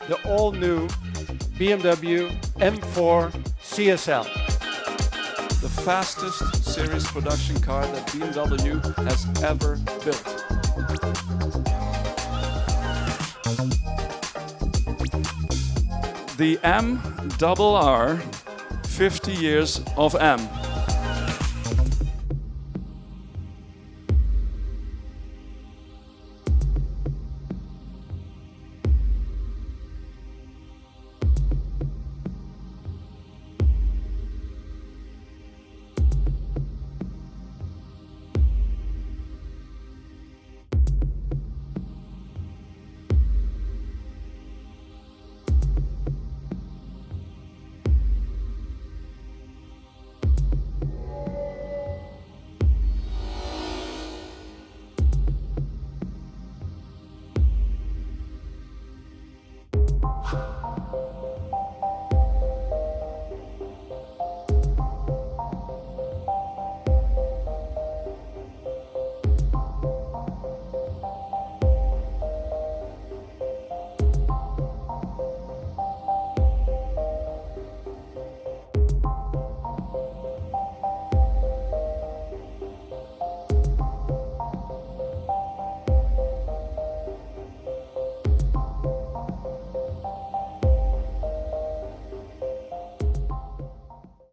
The all-new BMW M4 CSL. The fastest series production car that BMW has ever built. The M RR 50 years of M.